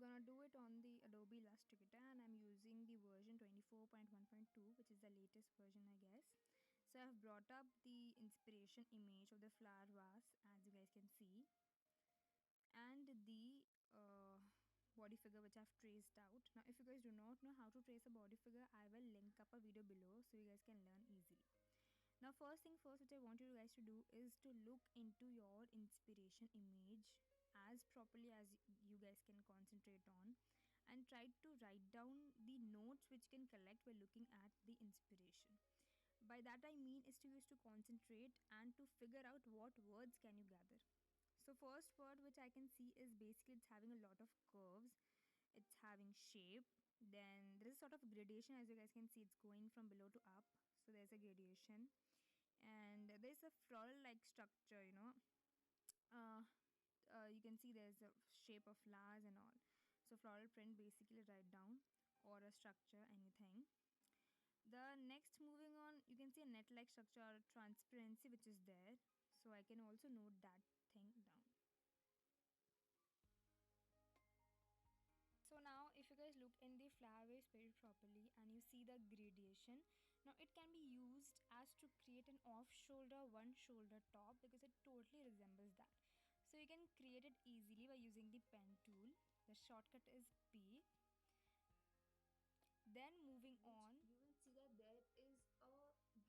gonna do it on the Adobe Illustrator, and I'm using the version 24.1.2, which is the latest version, I guess. So I've brought up the inspiration image of the flower vase, as you guys can see, and the body figure which I've traced out. Now if you guys do not know how to trace a body figure, I will link up a video below so you guys can learn easily. Now first thing first, which I want you guys to do is to look into your inspiration image as properly as you guys can concentrate on, and try to write down the notes which can collect by looking at the inspiration. By that I mean is to use to concentrate and to figure out what words can you gather. So first word which I can see is basically it's having a lot of curves, it's having shape, then there is a sort of gradation, as you guys can see it's going from below to up, so there's a gradation, and there's a floral like structure, uh, you can see there's a shape of flowers and all. So floral print, basically write down, or a structure, anything. The next, moving on, you can see a net like structure or transparency which is there, so I can also note that thing down. So now if you guys look in the flower vase very properly and you see the gradation, now it can be used as to create an off shoulder, one shoulder top, because it totally resembles that. So you can create it easily by using the pen tool. The shortcut is P. Then moving on, you will see that there is a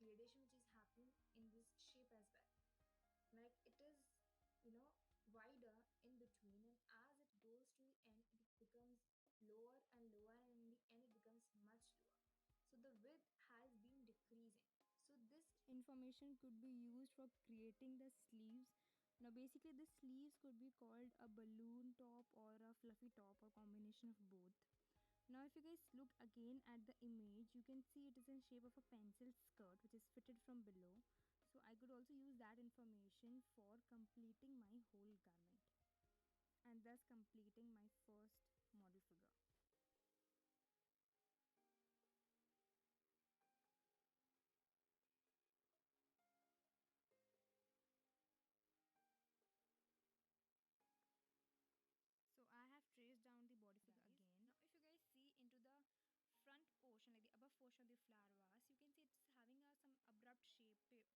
gradation which is happening in this shape as well. Like it is, wider in between, and as it goes to the end, it becomes lower and lower, and in the end, it becomes much lower. So the width has been decreasing. So this information could be used for creating the sleeves. Now basically the sleeves could be called a balloon top or a fluffy top, or combination of both. Now if you guys look again at the image, you can see it is in shape of a pencil skirt which is fitted from below. So I could also use that information for completing my whole garment, and thus completing my first model figure. So I have traced down the body figure again. Now if you guys see into the front portion, like the above portion of the flower vase, you can see it's having some abrupt shape,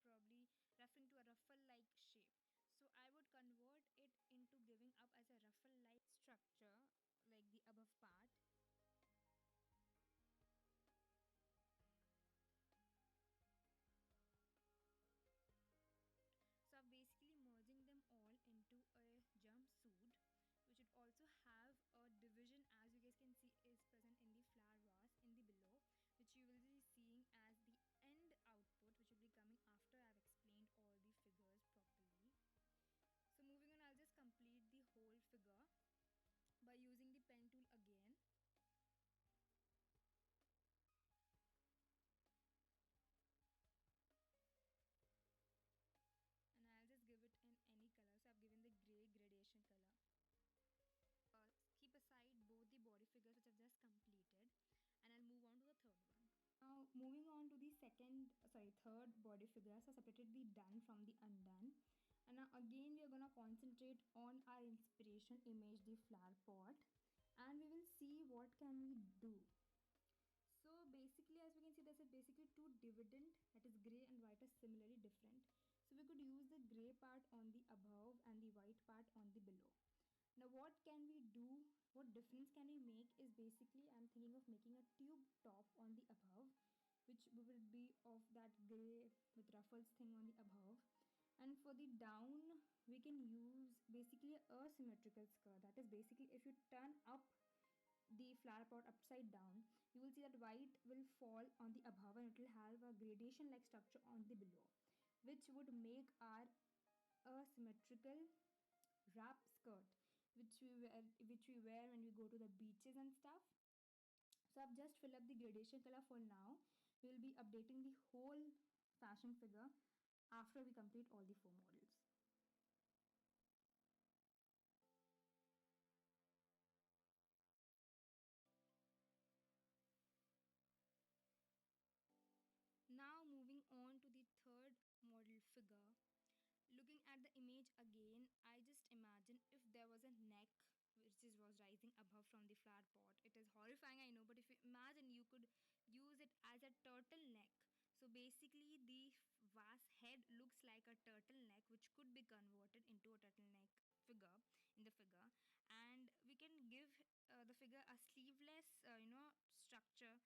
probably referring to a ruffle like shape. So I would convert it into giving up as a ruffle like structure, like the above part. So I'm basically merging them all into a jumpsuit, which would also have a division, as you guys can see is present in the flower vase in the below, which you will be seeing as the end output, which will be coming after I've explained all the figures properly. So moving on, I'll just complete the whole figure by using the pen tool again. And I'll just give it in any color. So I've given the gray gradation color. Keep aside both the body figures which I've just completed, and I'll move on to the third one. Now moving on to the third body figure. So I separated the done from the undone, and now again we are gonna concentrate on our inspiration image, the flower pot, and we will see what can we do. So basically, as we can see, there's basically two dividend, that is gray and white, are similarly different. So we could use the gray part on the above and the white part on the below. Now what can we do, what difference can we make is basically I'm thinking of making a tube top on the above, which would be of that gray with ruffles thing on the above, and for the down we can use basically a symmetrical skirt. That is basically if you turn up the flower pot upside down, you will see that white will fall on the above and it will have a gradation like structure on the below, which would make our a symmetrical wrap skirt, which we wear when we go to the beaches and stuff. So I've just filled up the gradation color for now. We will be updating the whole fashion figure after we complete all the four models. Now moving on to the third model figure. Looking at the image again, I just imagine if there was a neck which which is was rising above from the flower pot. It is horrifying, I know, but if you imagine, you could use it as a turtleneck. So basically, the vase head looks like a turtleneck, which could be converted into a turtleneck figure in the figure, and we can give the figure a sleeveless, structure,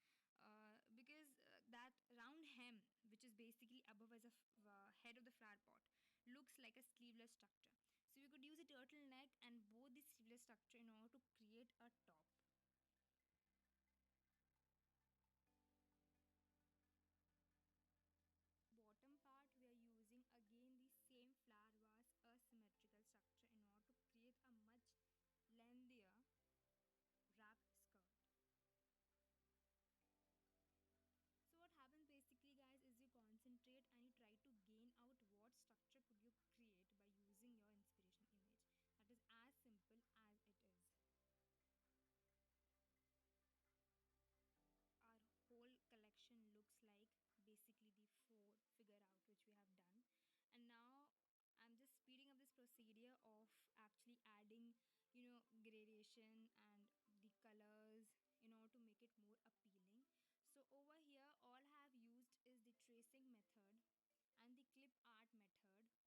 because that round hem, which is basically above as a head of the flower pot, looks like a sleeveless structure. So we could use a turtleneck and both the sleeveless structure in order to create a top. Bottom part, we are using again the same flower vase asymmetrical structure in order to create a much lengthier wrapped skirt. So what happens basically, guys, is you concentrate and you try to gain out what structure could you create by using your inspiration image. That is as simple as it is. Our whole collection looks like basically the four figure out which we have done. And now I'm just speeding up this procedure of actually adding, gradation and the colors in order to make it more appealing. So over here, all I have used is the tracing method and the clip art method